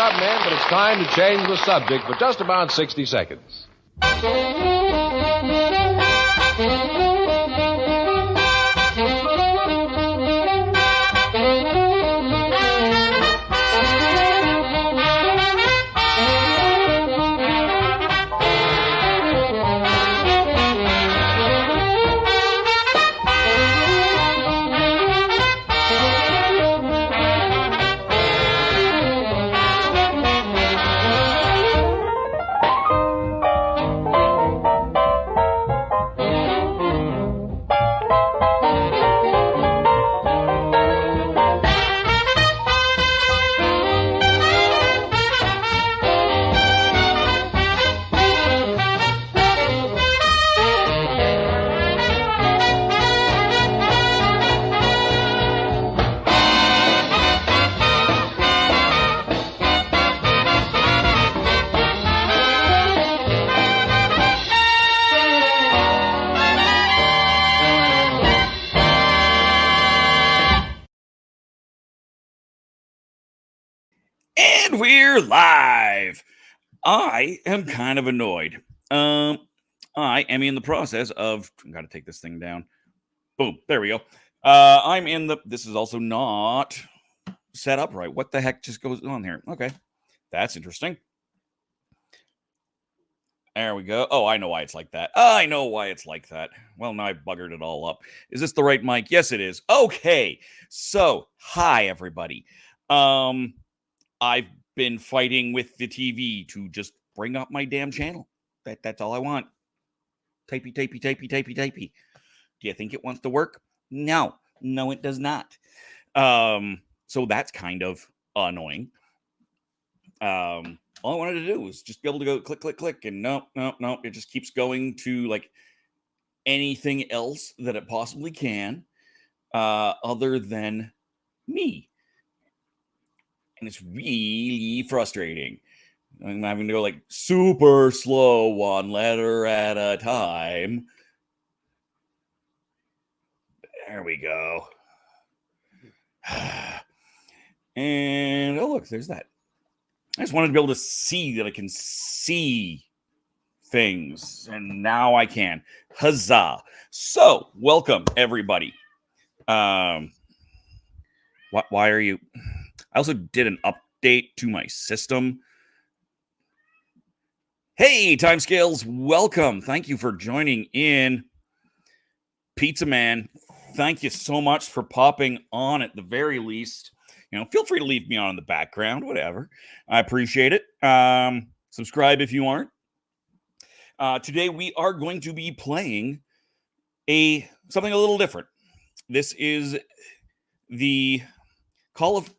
job, men, but it's time to change the subject for just about 60 seconds. And we're live. I am kind of annoyed. I am in the process of. I got to take this thing down. Boom. There we go. This is also not set up right. What the heck just goes on here? Okay. That's interesting. There we go. Oh, I know why it's like that. Well, now I buggered it all up. Is this the right mic? Yes, it is. Okay. So, hi, everybody. I've been fighting with the TV to just bring up my damn channel. That's all I want. Typey. Do you think it wants to work? No, it does not. So that's kind of annoying. All I wanted to do was just be able to go click, and no. It just keeps going to like anything else that it possibly can, other than me. And it's really frustrating. I'm having to go like super slow, one letter at a time. There we go. And oh, look, there's that. I just wanted to be able to see that I can see things, and now I can. Huzzah. So, welcome, everybody. Why are you... I also did an update to my system. Hey, Timescales, welcome. Thank you for joining in. Pizza Man, thank you so much for popping on at the very least. Feel free to leave me on in the background, whatever. I appreciate it. Subscribe if you aren't. Today we are going to be playing something a little different. This is the Call of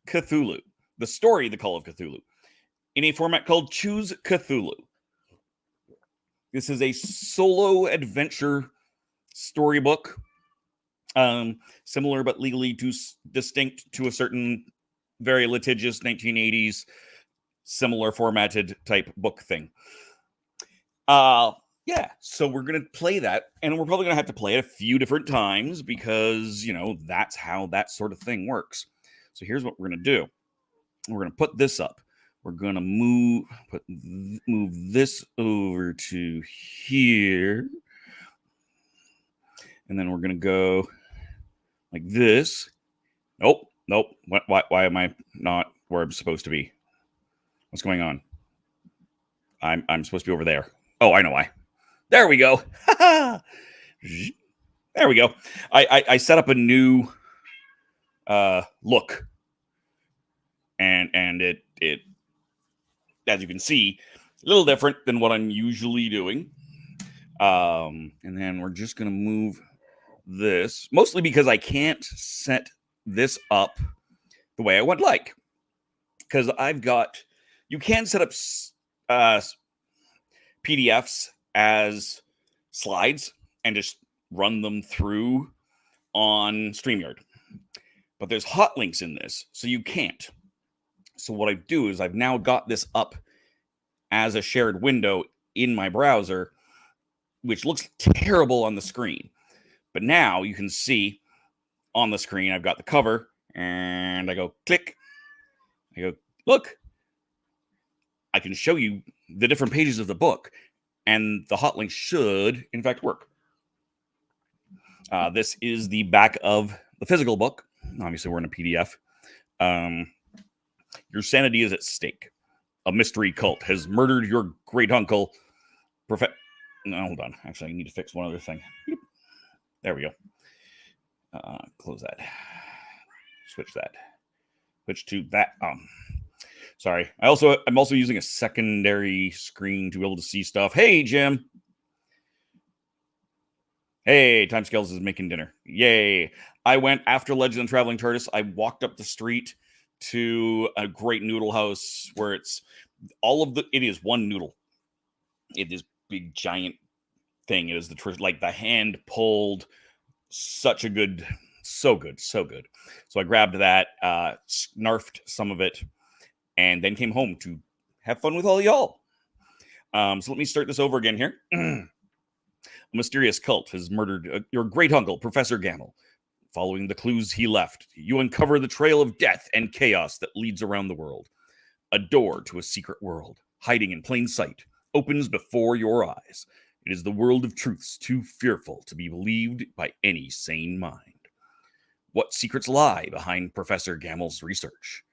Cthulhu, the story, the Call of Cthulhu, in a format called Choose Cthulhu. This is a solo adventure storybook, similar but legally distinct to a certain very litigious 1980s similar formatted type book thing. So we're going to play that, and we're probably going to have to play it a few different times because, that's how that sort of thing works. So here's what we're going to do. We're going to put this up. We're going to move this over to here. And then we're going to go like this. Nope. Why am I not where I'm supposed to be? What's going on? I'm supposed to be over there. Oh, I know why. There we go. There we go. I set up a new look. And it as you can see, a little different than what I'm usually doing. And then we're just going to move this, mostly because I can't set this up the way I would like. Because you can set up PDFs as slides and just run them through on StreamYard. But there's hot links in this, so you can't. So what I do is I've now got this up as a shared window in my browser, which looks terrible on the screen. But now you can see on the screen, I've got the cover, and I go click. I go, look, I can show you the different pages of the book, and the hot link should, in fact, work. This is the back of the physical book. Obviously, we're in a PDF. Your sanity is at stake. A mystery cult has murdered your great uncle. No, hold on. Actually, I need to fix one other thing. There we go. Close that. Switch that. Switch to that. Sorry. I'm also using a secondary screen to be able to see stuff. Hey, Jim. Hey, Timescales is making dinner. Yay. I went after Legend of Traveling TARDIS. I walked up the street to a great noodle house where it is one noodle. It is big, giant thing. It is like the hand pulled, so good. So I grabbed that, snarfed some of it, and then came home to have fun with all y'all. So let me start this over again here. A mysterious cult has murdered your great uncle, Professor Gamble. Following the clues he left, you uncover the trail of death and chaos that leads around the world. A door to a secret world, hiding in plain sight, opens before your eyes. It is the world of truths too fearful to be believed by any sane mind. What secrets lie behind Professor Gamble's research?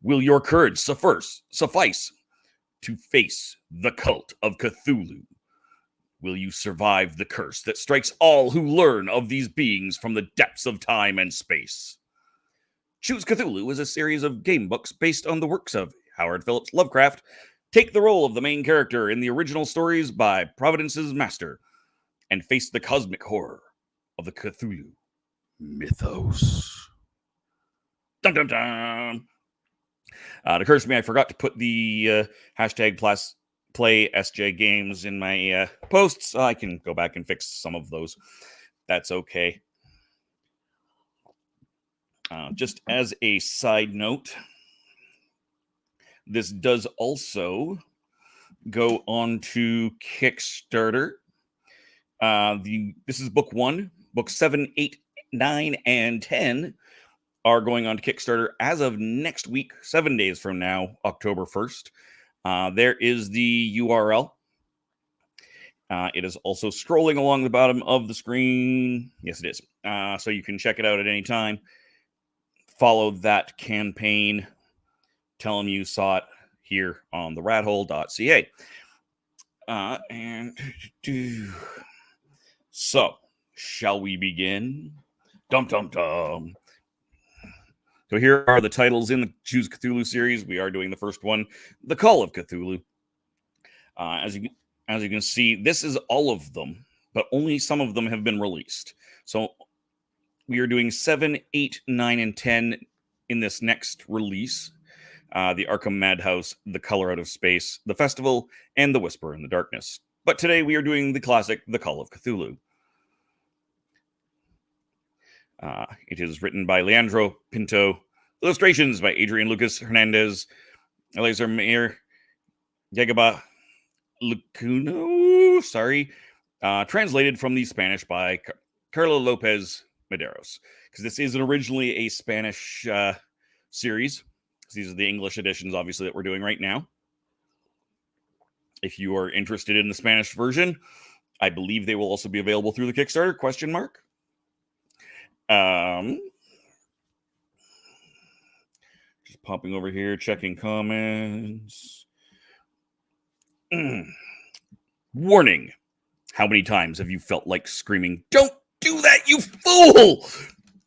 Will your courage suffice to face the cult of Cthulhu? Will you survive the curse that strikes all who learn of these beings from the depths of time and space? Choose Cthulhu is a series of game books based on the works of Howard Phillips Lovecraft. Take the role of the main character in the original stories by Providence's master and face the cosmic horror of the Cthulhu mythos. Dum dum dum. It occurs to me I forgot to put the hashtag play SJ games in my posts. I can go back and fix some of those. That's okay. Just as a side note, this does also go on to Kickstarter. This is book 1. Book 7, 8, 9, and 10 are going on to Kickstarter as of next week, 7 days from now, October 1st. There is the URL. It is also scrolling along the bottom of the screen. Yes, it is. So you can check it out at any time. Follow that campaign. Tell them you saw it here on the rathole.ca. So, shall we begin? Dum dum dum. So here are the titles in the Choose Cthulhu series. We are doing the first one, The Call of Cthulhu. As you can see, this is all of them, but only some of them have been released. So we are doing 7, 8, 9, and 10 in this next release. The Arkham Madhouse, The Color Out of Space, The Festival, and The Whisper in the Darkness. But today we are doing the classic, The Call of Cthulhu. It is written by Leandro Pinto. Illustrations by Adrian Lucas Hernandez. Eleazar Mayer. Yagaba Lucuno. Sorry. Translated from the Spanish by Carlo Lopez Medeiros. Because this is originally a Spanish series. These are the English editions, obviously, that we're doing right now. If you are interested in the Spanish version, I believe they will also be available through the Kickstarter, ? Just popping over here, checking comments. Warning. How many times have you felt like screaming, "Don't do that, you fool!"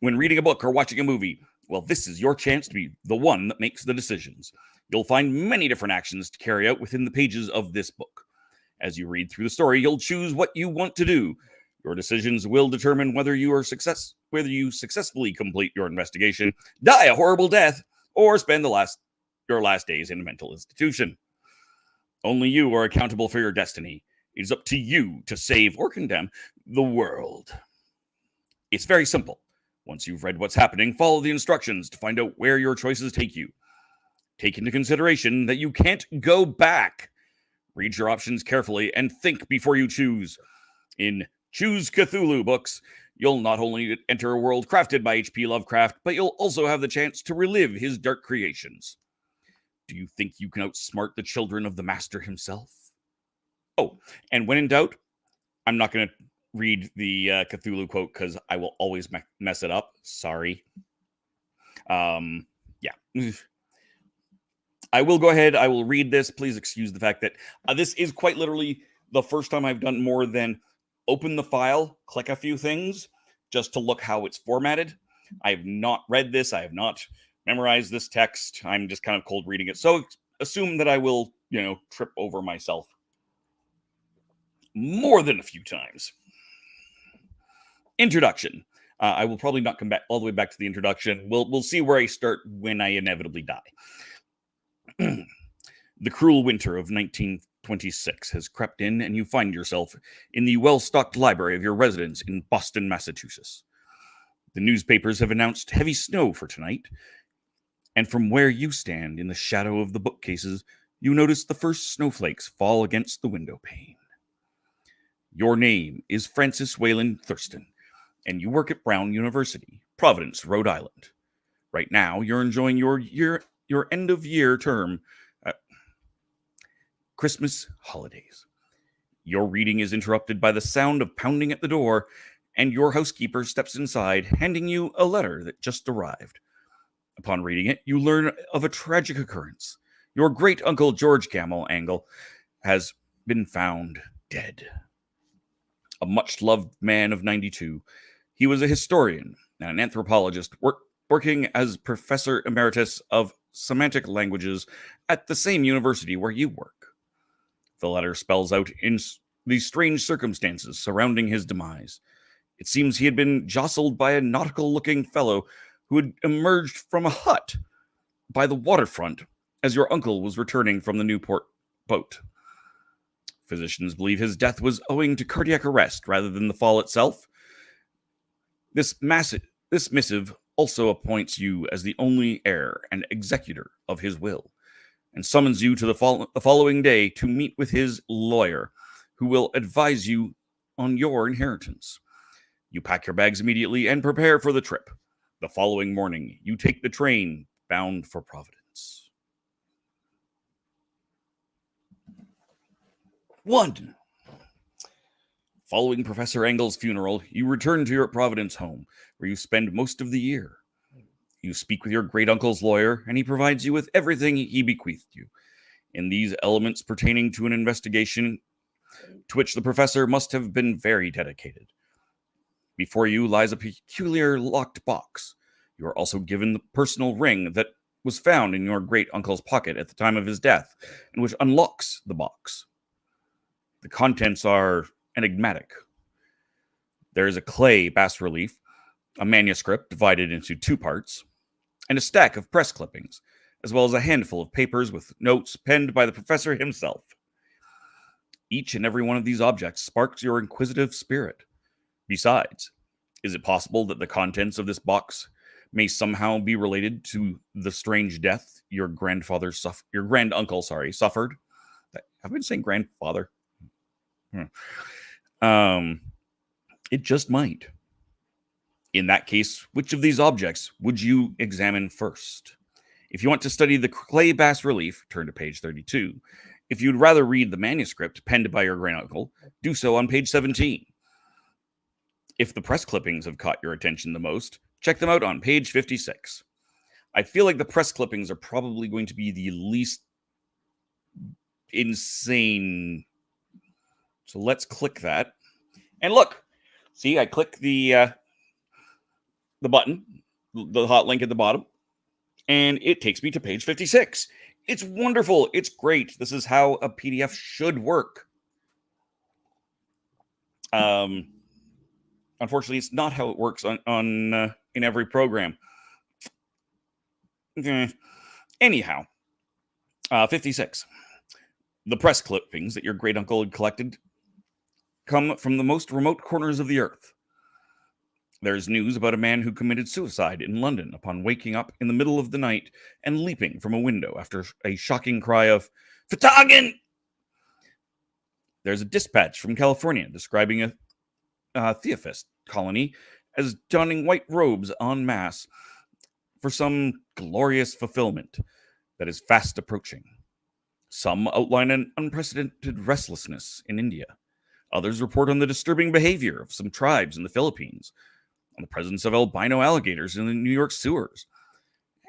when reading a book or watching a movie? Well, this is your chance to be the one that makes the decisions. You'll find many different actions to carry out within the pages of this book. As you read through the story, you'll choose what you want to do. Your decisions will determine whether you successfully complete your investigation, die a horrible death, or spend your last days in a mental institution. Only you are accountable for your destiny. It is up to you to save or condemn the world. It's very simple. Once you've read what's happening, follow the instructions to find out where your choices take you. Take into consideration that you can't go back. Read your options carefully and think before you choose. In Choose Cthulhu books, you'll not only enter a world crafted by H.P. Lovecraft, but you'll also have the chance to relive his dark creations. Do you think you can outsmart the children of the master himself? Oh, and when in doubt, I'm not going to read the Cthulhu quote because I will always mess it up. Sorry. Yeah. I will go ahead. I will read this. Please excuse the fact that this is quite literally the first time I've done more than open the file, click a few things just to look how it's formatted. I have not read this. I have not memorized this text. I'm just kind of cold reading it. So assume that I will, trip over myself more than a few times. Introduction. I will probably not come back all the way back to the introduction. We'll see where I start when I inevitably die. The cruel winter of 1926 has crept in, and you find yourself in the well-stocked library of your residence in Boston, Massachusetts. The newspapers have announced heavy snow for tonight, and from where you stand in the shadow of the bookcases, you notice the first snowflakes fall against the window pane. Your name is Francis Wayland Thurston, and you work at Brown University, Providence, Rhode Island. Right now, you're enjoying your end-of-year term Christmas holidays. Your reading is interrupted by the sound of pounding at the door, and your housekeeper steps inside, handing you a letter that just arrived. Upon reading it, you learn of a tragic occurrence. Your great-uncle George Gamble Angle has been found dead. A much-loved man of 92, he was a historian and an anthropologist working as professor emeritus of semantic languages at the same university where you work. The letter spells out in the strange circumstances surrounding his demise. It seems he had been jostled by a nautical-looking fellow who had emerged from a hut by the waterfront as your uncle was returning from the Newport boat. Physicians believe his death was owing to cardiac arrest rather than the fall itself. This missive also appoints you as the only heir and executor of his will, and summons you to the following day to meet with his lawyer, who will advise you on your inheritance. You pack your bags immediately and prepare for the trip. The following morning, you take the train bound for Providence. 1. Following Professor Engel's funeral, you return to your Providence home, where you spend most of the year. You speak with your great-uncle's lawyer, and he provides you with everything he bequeathed you. In these elements pertaining to an investigation to which the professor must have been very dedicated. Before you lies a peculiar locked box. You are also given the personal ring that was found in your great-uncle's pocket at the time of his death, and which unlocks the box. The contents are enigmatic. There is a clay bas-relief, a manuscript divided into 2 parts, and a stack of press clippings, as well as a handful of papers with notes penned by the professor himself. Each and every one of these objects sparks your inquisitive spirit. Besides, is it possible that the contents of this box may somehow be related to the strange death your granduncle suffered? I've been saying grandfather. It just might. In that case, which of these objects would you examine first? If you want to study the clay bas-relief, turn to page 32. If you'd rather read the manuscript penned by your granduncle, do so on page 17. If the press clippings have caught your attention the most, check them out on page 56. I feel like the press clippings are probably going to be the least insane. So let's click that. And look, see, I click the button, the hot link at the bottom, and it takes me to page 56. It's wonderful. It's great. This is how a PDF should work. Unfortunately, it's not how it works on in every program. Anyhow, 56. The press clippings that your great-uncle had collected come from the most remote corners of the earth. There's news about a man who committed suicide in London upon waking up in the middle of the night and leaping from a window after a shocking cry of, "Vertagen!" There's a dispatch from California describing a Theophist colony as donning white robes en masse for some glorious fulfillment. that is fast approaching. Some outline an unprecedented restlessness in India. Others report on the disturbing behavior of some tribes in the Philippines, on the presence of albino alligators in the New York sewers,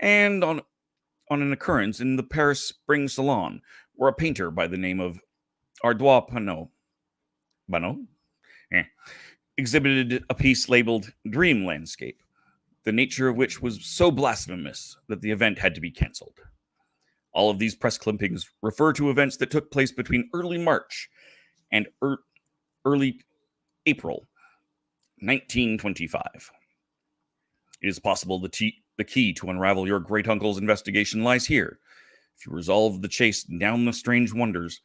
and on an occurrence in the Paris Spring Salon, where a painter by the name of Ardois Bano exhibited a piece labeled Dream Landscape, the nature of which was so blasphemous that the event had to be cancelled. All of these press clippings refer to events that took place between early March and early April 1925. It is possible the key to unravel your great uncle's investigation lies here. If you resolve the chase down the strange wonders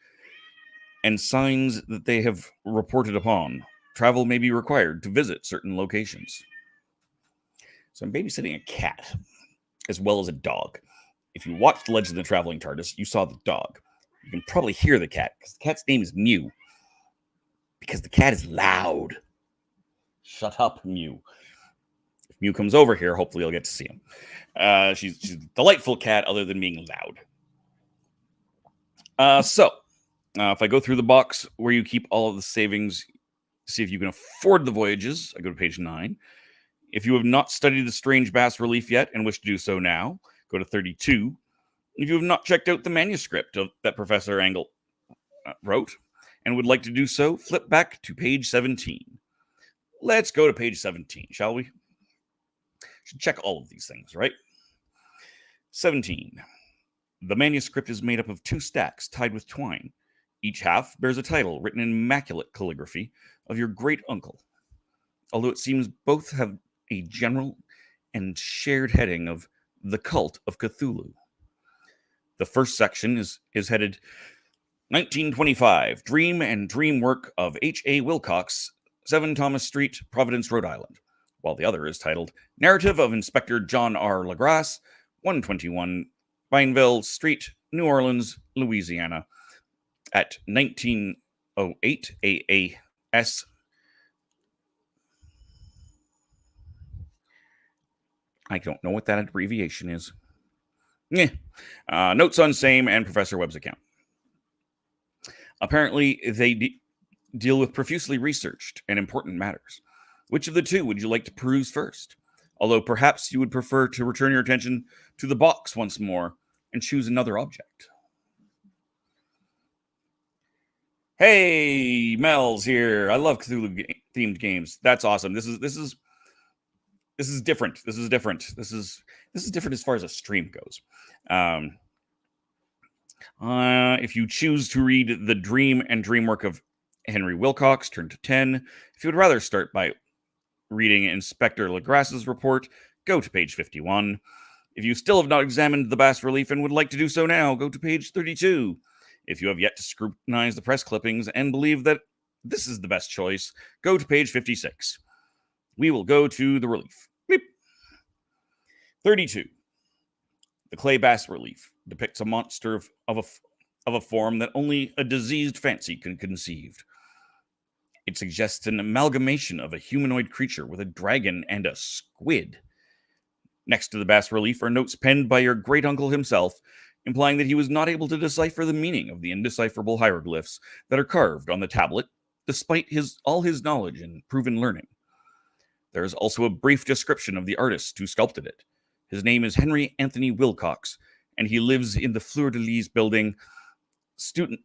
and signs that they have reported upon, travel may be required to visit certain locations. So I'm babysitting a cat as well as a dog. If you watched Legend of the Traveling TARDIS, you saw the dog. You can probably hear the cat because the cat's name is Mew. Because the cat is loud. Shut up, Mew. If Mew comes over here, hopefully you'll get to see him. She's a delightful cat other than being loud. If I go through the box where you keep all of the savings, see if you can afford the voyages, I go to page 9. If you have not studied the strange bas relief yet and wish to do so now, go to 32. If you have not checked out the manuscript that Professor Engel wrote and would like to do so, flip back to page 17. Let's go to page 17, shall we? Should check all of these things, right? 17. The manuscript is made up of 2 stacks tied with twine. Each half bears a title written in immaculate calligraphy of your great uncle, although it seems both have a general and shared heading of the Cult of Cthulhu. The first section is headed 1925, Dream and Dream Work of H.A. Wilcox, 7 Thomas Street, Providence, Rhode Island, while the other is titled Narrative of Inspector John R. LaGrasse, 121 Vineville Street, New Orleans, Louisiana, at 1908 AAS. I don't know what that abbreviation is. Notes on same and Professor Webb's account. Apparently, they deal with profusely researched and important matters. Which of the 2 would you like to peruse first? Although perhaps you would prefer to return your attention to the box once more and choose another object. Hey, Mel's here. I love Cthulhu-themed games. That's awesome. This is different. This is different. This is different as far as a stream goes. If you choose to read The Dream and Dream Work of Henry Wilcox, turn to 10. If you would rather start by reading Inspector LaGrasse's report, go to page 51. If you still have not examined the bas relief and would like to do so now, go to page 32. If you have yet to scrutinize the press clippings and believe that this is the best choice, go to page 56. We will go to the relief. Beep. 32. The clay bas relief depicts a monster of a form that only a diseased fancy can conceive. It suggests an amalgamation of a humanoid creature with a dragon and a squid. Next to the bas relief are notes penned by your great uncle himself, implying that he was not able to decipher the meaning of the indecipherable hieroglyphs that are carved on the tablet, despite all his knowledge and proven learning. There is also a brief description of the artist who sculpted it. His name is Henry Anthony Wilcox, and he lives in the Fleur de Lis building,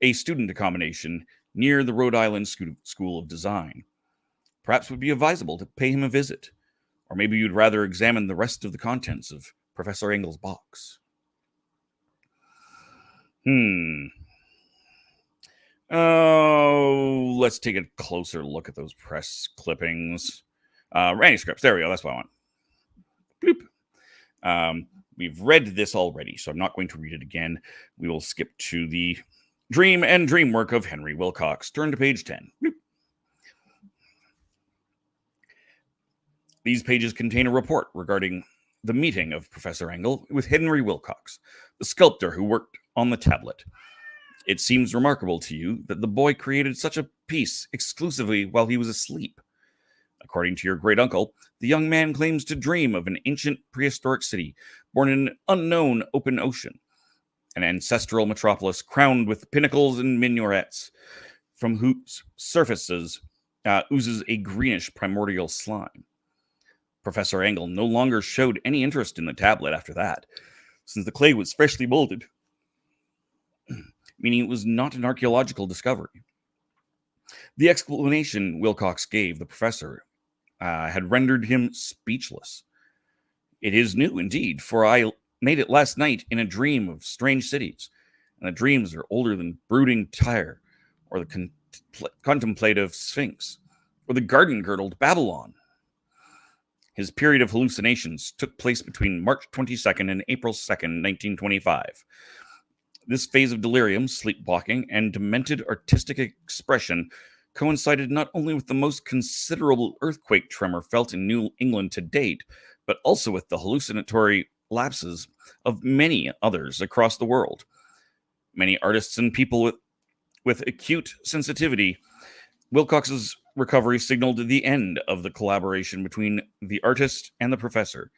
a student accommodation near the Rhode Island School of Design. Perhaps it would be advisable to pay him a visit, or maybe you'd rather examine the rest of the contents of Professor Engel's box. Oh, let's take a closer look at those press clippings. Manuscripts, there we go, that's what I want. Bloop. We've read this already, so I'm not going to read it again. We will skip to the Dream and Dream Work of Henry Wilcox. Turn to page 10. Bloop. These pages contain a report regarding the meeting of Professor Engel with Henry Wilcox, the sculptor who worked on the tablet. It seems remarkable to you that the boy created such a piece exclusively while he was asleep. According to your great uncle, the young man claims to dream of an ancient prehistoric city born in an unknown open ocean. an ancestral metropolis crowned with pinnacles and minarets, from whose surfaces oozes a greenish primordial slime. Professor Angle no longer showed any interest in the tablet after that, since the clay was freshly molded, meaning it was not an archaeological discovery. The explanation Wilcox gave the professor had rendered him speechless. It is new indeed, for I made it last night in a dream of strange cities, and the dreams are older than brooding Tyre, or the contemplative Sphinx, or the garden-girdled Babylon. His period of hallucinations took place between March 22nd and April 2nd, 1925. This phase of delirium, sleepwalking, and demented artistic expression coincided not only with the most considerable earthquake tremor felt in New England to date, but also with the hallucinatory lapses of many others across the world. Many artists and people with acute sensitivity, Wilcox's recovery signaled the end of the collaboration between the artist and the professor.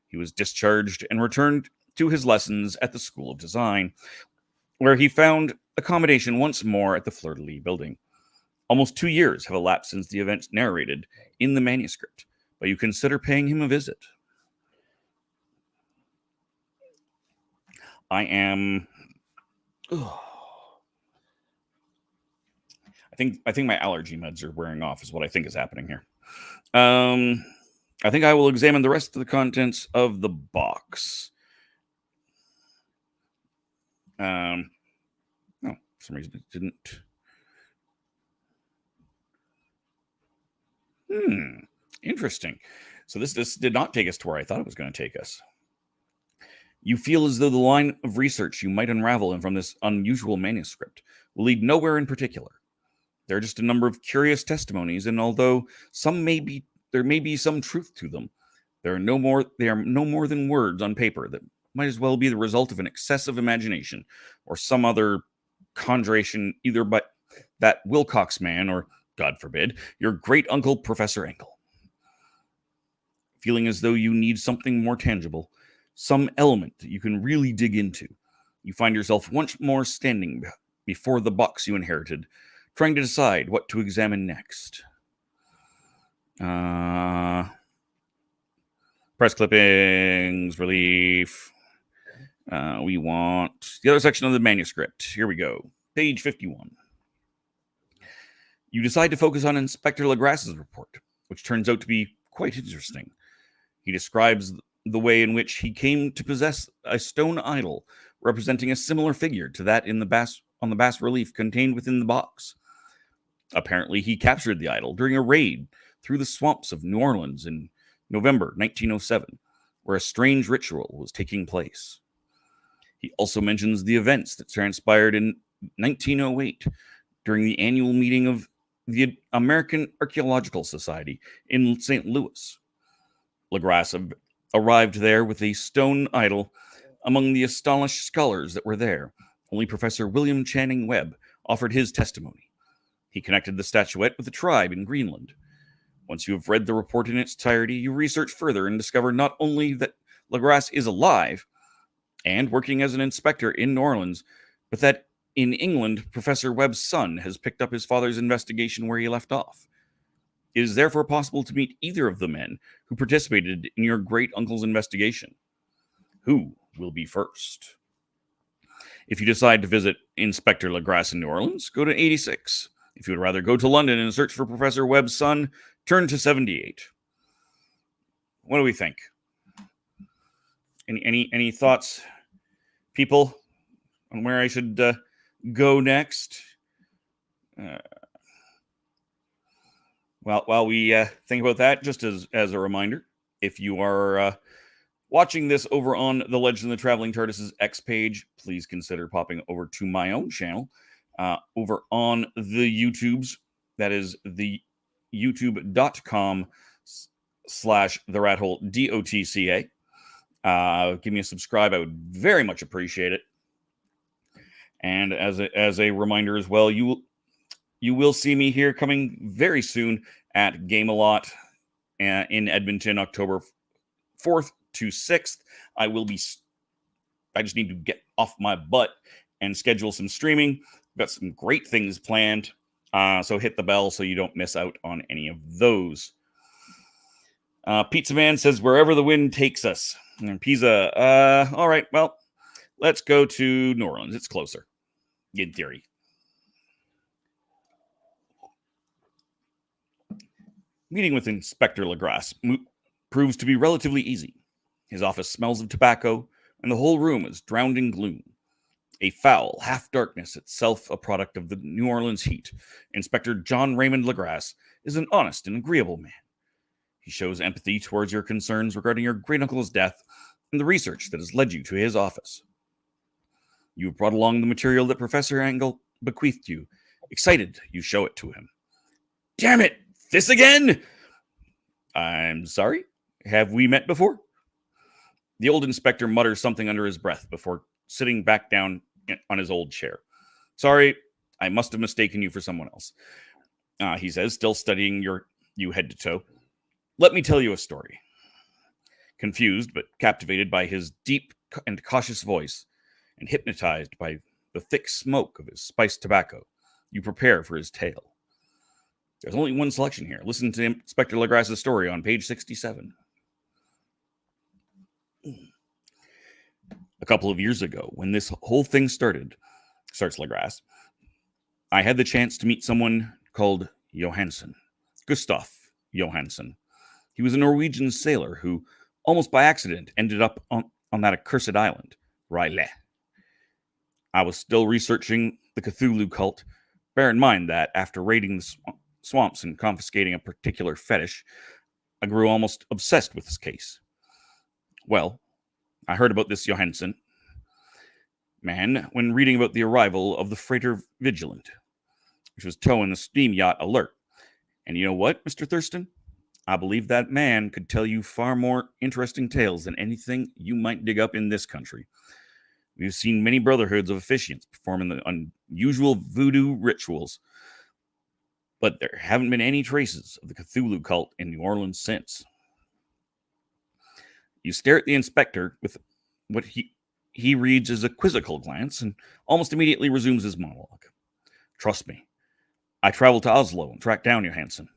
He was discharged and returned to his lessons at the School of Design, where he found accommodation once more at the Fleur-de-Lis building. Almost 2 years have elapsed since the events narrated in the manuscript, but you consider paying him a visit. I think my allergy meds are wearing off, is what I think is happening here. I think I will examine the rest of the contents of the box. No, for some reason it didn't. Interesting. So this did not take us to where I thought it was going to take us. You feel as though the line of research you might unravel from this unusual manuscript will lead nowhere in particular. There are just a number of curious testimonies, and although there may be some truth to them, they are no more than words on paper that might as well be the result of an excessive imagination or some other conjuration, either by that Wilcox man or, God forbid, your great uncle Professor Angle. Feeling as though you need something more tangible, some element that you can really dig into, you find yourself once more standing before the box you inherited, trying to decide what to examine next. Press clippings, relief. We want the other section of the manuscript. Here we go. Page 51. You decide to focus on Inspector Legrasse's report, which turns out to be quite interesting. He describes the way in which he came to possess a stone idol representing a similar figure to that on the bas relief contained within the box. Apparently, he captured the idol during a raid through the swamps of New Orleans in November 1907, where a strange ritual was taking place. He also mentions the events that transpired in 1908 during the annual meeting of the American Archaeological Society in St. Louis. Legrasse arrived there with a stone idol among the astonished scholars that were there. Only Professor William Channing Webb offered his testimony. He connected the statuette with a tribe in Greenland. Once you have read the report in its entirety, you research further and discover not only that Legrasse is alive and working as an inspector in New Orleans, but that in England, Professor Webb's son has picked up his father's investigation where he left off. It is therefore possible to meet either of the men who participated in your great uncle's investigation. Who will be first? If you decide to visit Inspector Legrasse in New Orleans, go to 86. If you would rather go to London and search for Professor Webb's son, turn to 78. What do we think? Any thoughts, people, on where I should go next? Well, while we think about that, just as a reminder, if you are watching this over on the Legend of the Traveling TARDIS's X page, please consider popping over to my own channel over on the YouTubes. That is the youtube.com/therathole DOTCA. Give me a subscribe. I would very much appreciate it. And as a reminder as well, you will see me here coming very soon at Game-A-Lot in Edmonton, October 4th to 6th. I will be I just need to get off my butt and schedule some streaming. Got some great things planned. So hit the bell so you don't miss out on any of those. Pizza Man says, wherever the wind takes us. And Pizza, all right, well, let's go to New Orleans. It's closer, in theory. Meeting with Inspector Legrasse proves to be relatively easy. His office smells of tobacco, and the whole room is drowned in gloom. A foul half-darkness, itself a product of the New Orleans heat, Inspector John Raymond Legrasse is an honest and agreeable man. He shows empathy towards your concerns regarding your great-uncle's death and the research that has led you to his office. You have brought along the material that Professor Angle bequeathed you. Excited, you show it to him. Damn it! This again? I'm sorry? Have we met before? The old inspector mutters something under his breath before sitting back down on his old chair. Sorry, I must have mistaken you for someone else. He says, still studying you head to toe. Let me tell you a story. Confused but captivated by his deep and cautious voice, and hypnotized by the thick smoke of his spiced tobacco, you prepare for his tale. There's only one selection here. Listen to Inspector Legrasse's story on page 67. A couple of years ago, when this whole thing started, starts Legrasse, I had the chance to meet someone called Johansen, Gustav Johansen. He was a Norwegian sailor who, almost by accident, ended up on that accursed island, Ryle. I was still researching the Cthulhu cult. Bear in mind that after raiding the swamps and confiscating a particular fetish, I grew almost obsessed with this case. Well, I heard about this Johansen man when reading about the arrival of the freighter Vigilant, which was towing the steam yacht Alert. And you know what, Mr. Thurston? I believe that man could tell you far more interesting tales than anything you might dig up in this country. We've seen many brotherhoods of officiants performing the unusual voodoo rituals, but there haven't been any traces of the Cthulhu cult in New Orleans since. You stare at the inspector with what he reads as a quizzical glance and almost immediately resumes his monologue. Trust me, I traveled to Oslo and tracked down Johansen.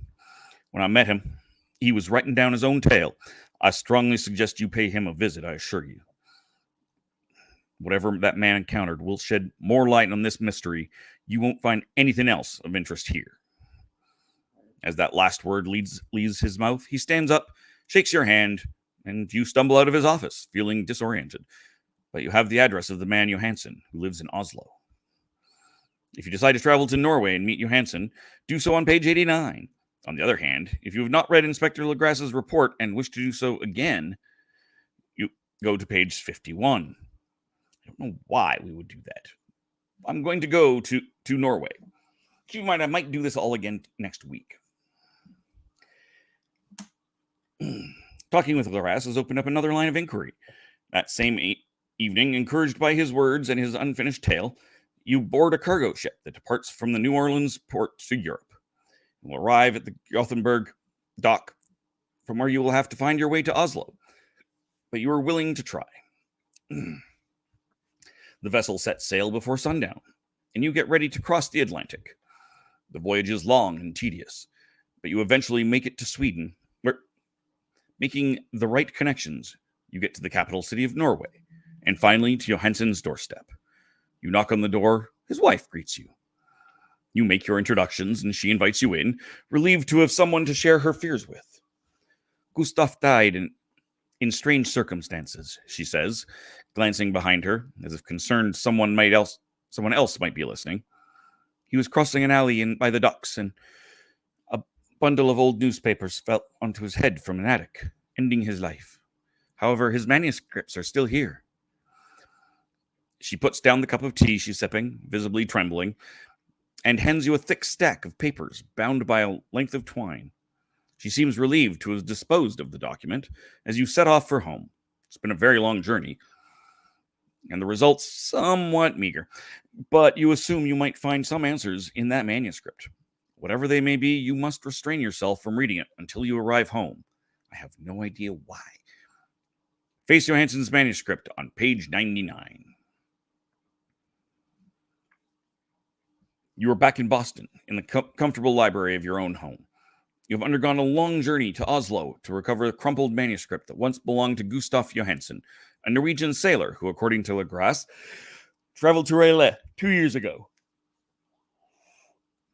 When I met him, he was writing down his own tale. I strongly suggest you pay him a visit, I assure you. Whatever that man encountered will shed more light on this mystery. You won't find anything else of interest here. As that last word leaves his mouth, he stands up, shakes your hand, and you stumble out of his office, feeling disoriented. But you have the address of the man Johansen, who lives in Oslo. If you decide to travel to Norway and meet Johansen, do so on page 89. On the other hand, if you have not read Inspector Legrasse's report and wish to do so again, you go to page 51. I don't know why we would do that. I'm going to go to Norway. Keep in mind, I might do this all again next week. Talking with Legrasse has opened up another line of inquiry. That same evening, encouraged by his words and his unfinished tale, you board a cargo ship that departs from the New Orleans port to Europe. You will arrive at the Gothenburg dock, from where you will have to find your way to Oslo. But you are willing to try. The vessel sets sail before sundown, and you get ready to cross the Atlantic. The voyage is long and tedious, but you eventually make it to Sweden, where, making the right connections, you get to the capital city of Norway, and finally to Johansen's doorstep. You knock on the door, his wife greets you. You make your introductions, and she invites you in, relieved to have someone to share her fears with. Gustav died in strange circumstances, she says, glancing behind her, as if concerned someone else might be listening. He was crossing an alley by the docks, and a bundle of old newspapers fell onto his head from an attic, ending his life. However, his manuscripts are still here. She puts down the cup of tea she's sipping, visibly trembling, and hands you a thick stack of papers bound by a length of twine. She seems relieved to have disposed of the document as you set off for home. It's been a very long journey, and the results somewhat meager, but you assume you might find some answers in that manuscript. Whatever they may be, you must restrain yourself from reading it until you arrive home. I have no idea why. Face Johansson's manuscript on page 99. You are back in Boston, in the comfortable library of your own home. You have undergone a long journey to Oslo to recover a crumpled manuscript that once belonged to Gustav Johansson, a Norwegian sailor who, according to Legras, traveled to Rayleigh 2 years ago.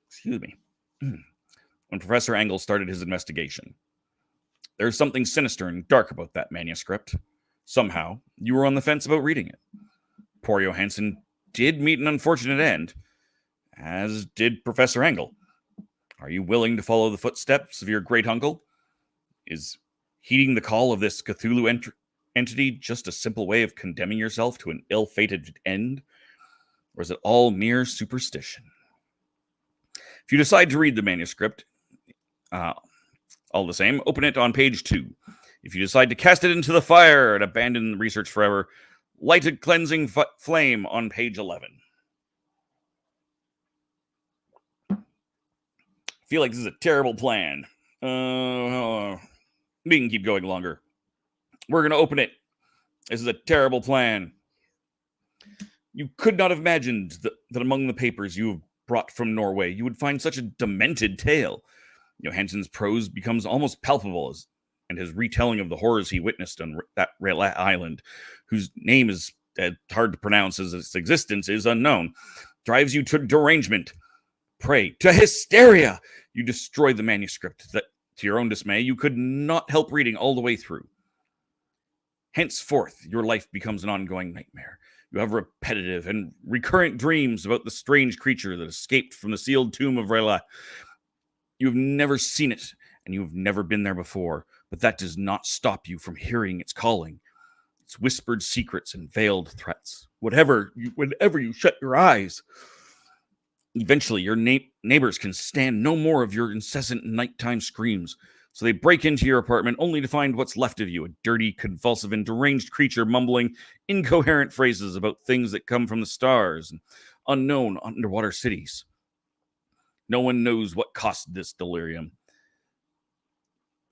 Excuse me. When Professor Engel started his investigation. There is something sinister and dark about that manuscript. Somehow, you were on the fence about reading it. Poor Johansson did meet an unfortunate end, as did Professor Engel. Are you willing to follow the footsteps of your great-uncle? Is heeding the call of this Cthulhu entity just a simple way of condemning yourself to an ill-fated end? Or is it all mere superstition? If you decide to read the manuscript, all the same, open it on page 2. If you decide to cast it into the fire and abandon research forever, light a cleansing flame on page 11. I feel like this is a terrible plan. We can keep going longer. We're going to open it. This is a terrible plan. You could not have imagined that among the papers you have brought from Norway, you would find such a demented tale. Johansson's prose becomes almost palpable, and his retelling of the horrors he witnessed on that Rayleigh island, whose name is hard to pronounce as its existence is unknown, drives you to derangement. Prey to hysteria. You destroy the manuscript that, to your own dismay, you could not help reading all the way through. Henceforth, your life becomes an ongoing nightmare. You have repetitive and recurrent dreams about the strange creature that escaped from the sealed tomb of Rayleigh. You have never seen it, and you have never been there before, but that does not stop you from hearing its calling, its whispered secrets and veiled threats. Whenever you shut your eyes, eventually your neighbors can stand no more of your incessant nighttime screams, so they break into your apartment only to find what's left of you, a dirty, convulsive, and deranged creature mumbling incoherent phrases about things that come from the stars and unknown underwater cities. No one knows what caused this delirium,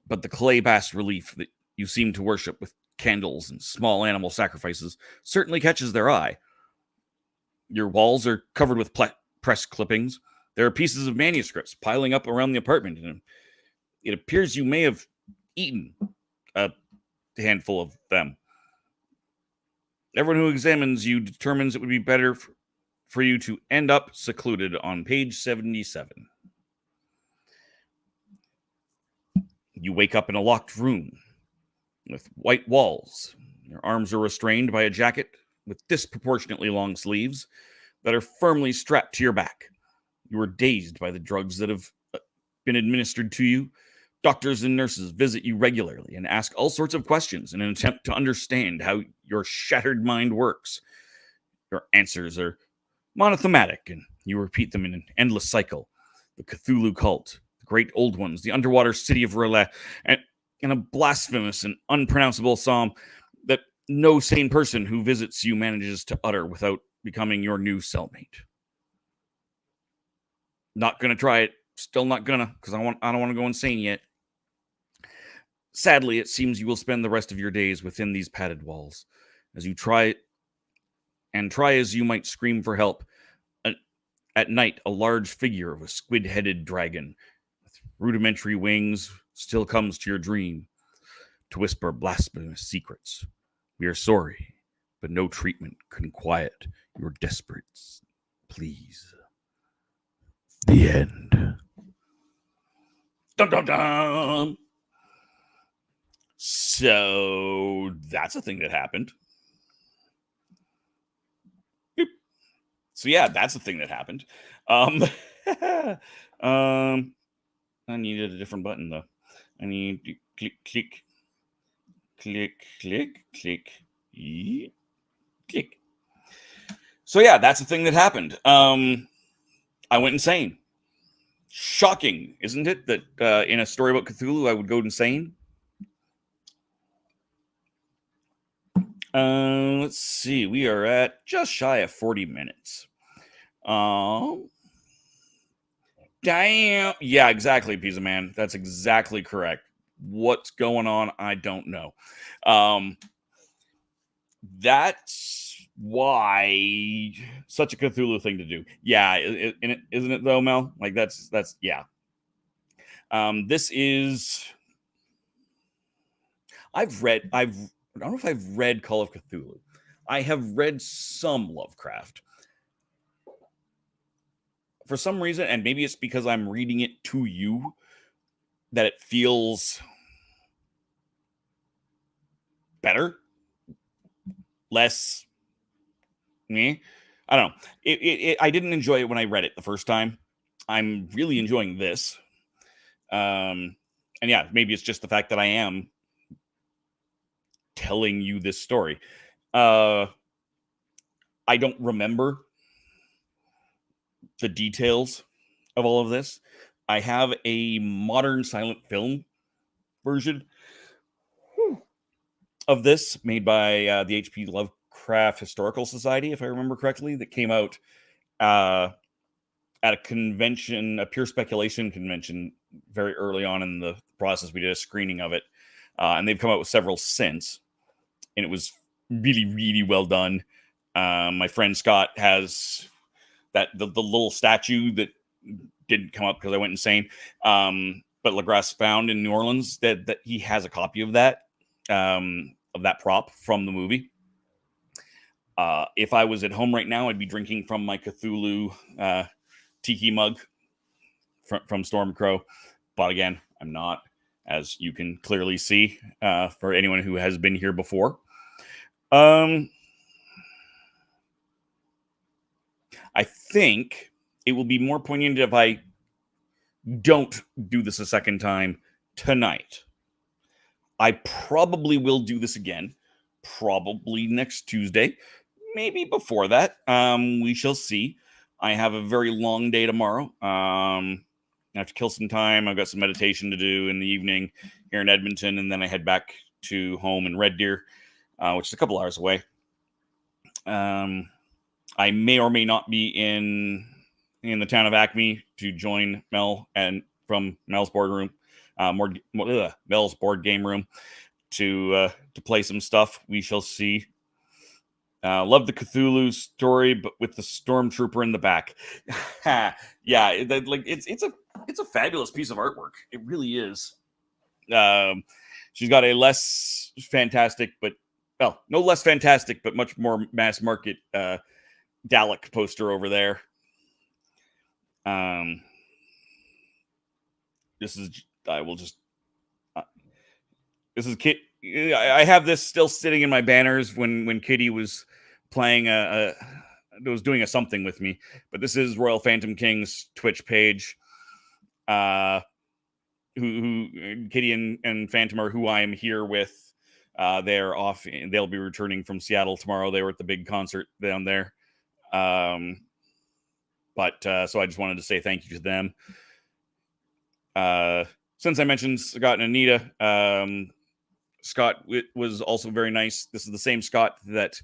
but the clay bas relief that you seem to worship with candles and small animal sacrifices certainly catches their eye. Your walls are covered with press clippings. There are pieces of manuscripts piling up around the apartment, and it appears you may have eaten a handful of them. Everyone who examines you determines it would be better for you to end up secluded on page 77. You wake up in a locked room with white walls. Your arms are restrained by a jacket with disproportionately long sleeves that are firmly strapped to your back. You are dazed by the drugs that have been administered to you. Doctors and nurses visit you regularly and ask all sorts of questions in an attempt to understand how your shattered mind works. Your answers are monothematic, and you repeat them in an endless cycle. The Cthulhu cult, the great old ones, the underwater city of Rayleigh, and a blasphemous and unpronounceable psalm that no sane person who visits you manages to utter without becoming your new cellmate. Not gonna try it. Still not gonna, because I don't want to go insane yet. Sadly, it seems you will spend the rest of your days within these padded walls, as you try as you might scream for help. At night, a large figure of a squid-headed dragon with rudimentary wings still comes to your dream to whisper blasphemous secrets. We are sorry, but no treatment can quiet your desperate pleas. The end. Dun, dun, dun. So that's a thing that happened. So yeah, that's the thing that happened. I needed a different button though. I need to click. So yeah, that's the thing that happened. I went insane. Shocking, isn't it? That in a story about Cthulhu, I would go insane. Let's see. We are at just shy of 40 minutes. Damn. Yeah, exactly, Pizza Man. That's exactly correct. What's going on? I don't know. That's why such a Cthulhu thing to do. Yeah, isn't it though, Mel? Like that's yeah. This is I don't know if I've read Call of Cthulhu. I have read some Lovecraft. For some reason, and maybe it's because I'm reading it to you, that it feels better, less me. I don't know. I didn't enjoy it when I read it the first time. I'm really enjoying this. And yeah, maybe it's just the fact that I am telling you this story. I don't remember the details of all of this. I have a modern silent film version of this made by the H.P. Lovecraft Historical Society, if I remember correctly, that came out at a convention, a pure speculation convention, very early on in the process. We did a screening of it, and they've come out with several since, and it was really, really well done. My friend Scott has the little statue that didn't come up because I went insane. But LaGrasse found in New Orleans that he has a copy of that prop from the movie. If I was at home right now, I'd be drinking from my Cthulhu tiki mug from Stormcrow. But again, I'm not, as you can clearly see, for anyone who has been here before. I think it will be more poignant if I don't do this a second time tonight. I probably will do this again, probably next Tuesday, maybe before that. We shall see. I have a very long day tomorrow. I have to kill some time. I've got some meditation to do in the evening here in Edmonton, and then I head back to home in Red Deer, which is a couple hours away. I may or may not be in the town of Acme to join Mel and from Mel's boardroom, Mel's board game room to play some stuff. We shall see. Love the Cthulhu story, but with the stormtrooper in the back. Yeah, it's a fabulous piece of artwork. It really is. She's got a less fantastic, but no less fantastic, but much more mass market Dalek poster over there. This is this is Kit. I have this still sitting in my banners when Kitty was playing was doing a something with me. But this is Royal Phantom King's Twitch page. Who Kitty and Phantom are who I am here with. They're off. They'll be returning from Seattle tomorrow. They were at the big concert down there. But so I just wanted to say thank you to them. Since I mentioned Scott and Anita, Scott was also very nice. This is the same Scott that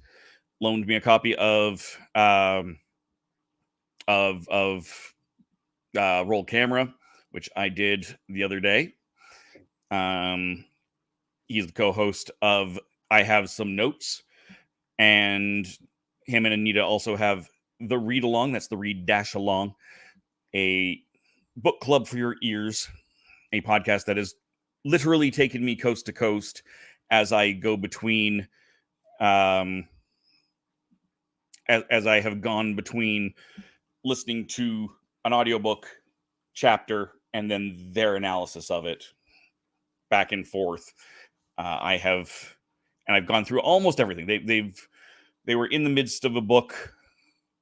loaned me a copy of Roll Camera, which I did the other day. He's the co-host of I Have Some Notes, and him and Anita also have the Read Along. That's the Read Dash Along, a book club for your ears, a podcast that has literally taken me coast to coast as I go between, as I have gone between listening to an audiobook chapter and then their analysis of it back and forth. I've gone through almost everything. They were in the midst of a book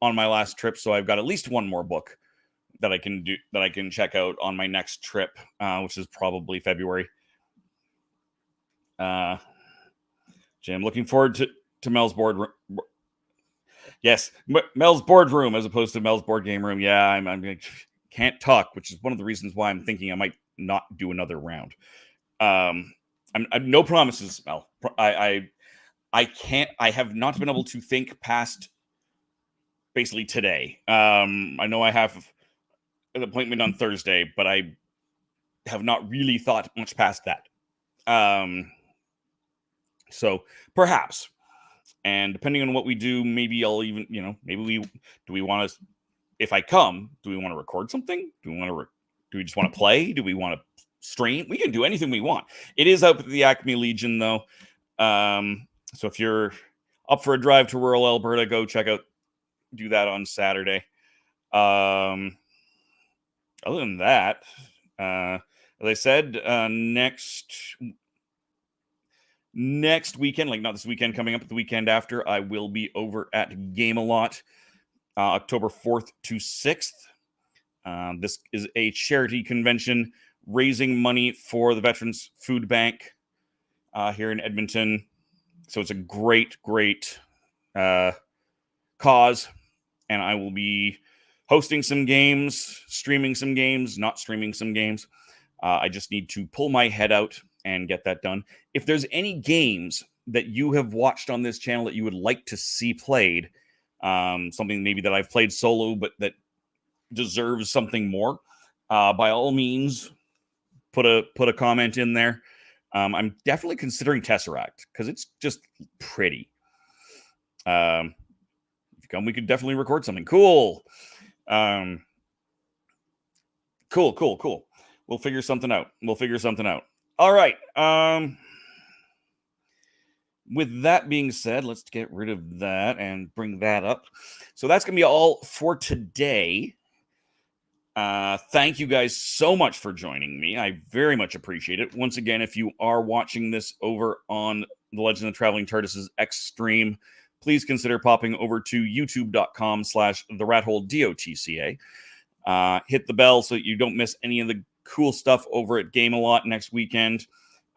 on my last trip, so I've got at least one more book that I can check out on my next trip, which is probably February. Jim, looking forward to Mel's board. Yes, Mel's boardroom as opposed to Mel's board game room. Yeah, I can't talk, which is one of the reasons why I'm thinking I might not do another round. I'm no promises, Mel. I can't. I have not been able to think past basically today. I know I have an appointment on Thursday, but I have not really thought much past that. So perhaps And depending on what we do, maybe I'll even, maybe we want to, if I come, do we want to record something? Do we just want to play? Do we want to stream? We can do anything we want. It is up at the Acme Legion, though. So if you're up for a drive to rural Alberta, go do that on Saturday. Other than that, as I said, next weekend, like not this weekend coming up, but the weekend after, I will be over at Game-A-Lot, October 4th to 6th. This is a charity convention raising money for the Veterans Food Bank here in Edmonton. So it's a great cause, and I will be hosting some games, streaming some games, not streaming some games. I just need to pull my head out and get that done. If there's any games that you have watched on this channel that you would like to see played, something maybe that I've played solo but that deserves something more, by all means, put a comment in there. I'm definitely considering Tesseract because it's just pretty. If you come, we could definitely record something. Cool. Cool. We'll figure something out. All right. With that being said, let's get rid of that and bring that up. So that's going to be all for today. Thank you guys so much for joining me. I very much appreciate it. Once again, if you are watching this over on the Legend of the Traveling TARDIS's X stream, please consider popping over to youtube.com/TheRatHoleDOTCA. Hit the bell so that you don't miss any of the cool stuff over at Game-A-Lot next weekend.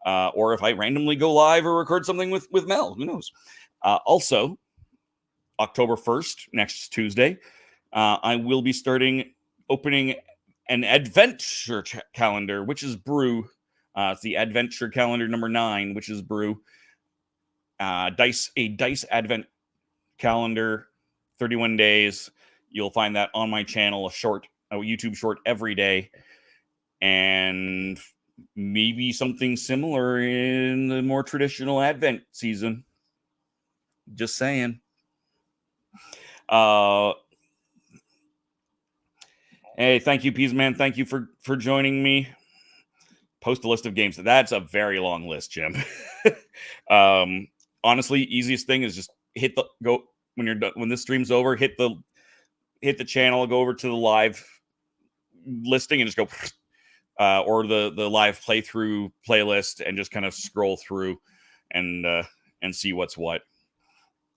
Or if I randomly go live or record something with Mel, who knows? Also, October 1st, next Tuesday, I will be opening an adventure calendar, which is Brew. It's the adventure calendar number 9, which is Brew. A dice advent calendar, 31 days. You'll find that on my channel, a YouTube short every day, and maybe something similar in the more traditional Advent season. Just saying. Hey, thank you, Peas Man. Thank you for joining me. Post a list of games. That's a very long list, Jim. Honestly, easiest thing is just go when you're done. When this stream's over, hit the channel, go over to the live listing, and just go, or the live playthrough playlist, and just kind of scroll through and see what's what.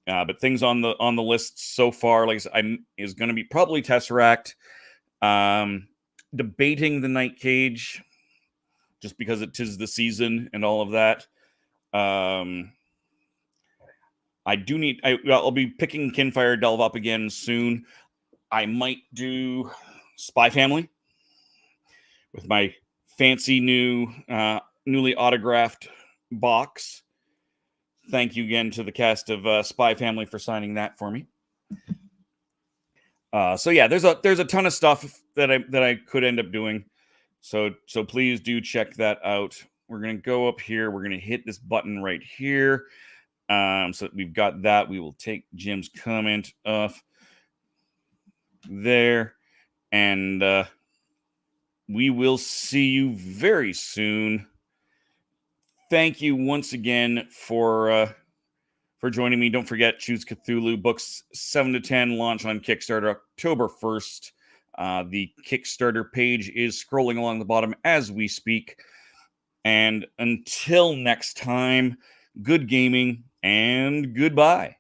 But things on the list so far, like I said, is going to be probably Tesseract. Debating the Night Cage, just because it is the season and all of that. I'll be picking Kinfire Delve up again soon. I might do Spy Family with my fancy newly autographed box. Thank you again to the cast of Spy Family for signing that for me. So yeah, there's a ton of stuff that I could end up doing. So please do check that out. We're gonna go up here. We're gonna hit this button right here. So that we've got that. We will take Jim's comment off there, and we will see you very soon. Thank you once again for joining me. Don't forget, Choose Cthulhu books 7 to 10 launch on Kickstarter October 1st. The Kickstarter page is scrolling along the bottom as we speak. And until next time, good gaming and goodbye.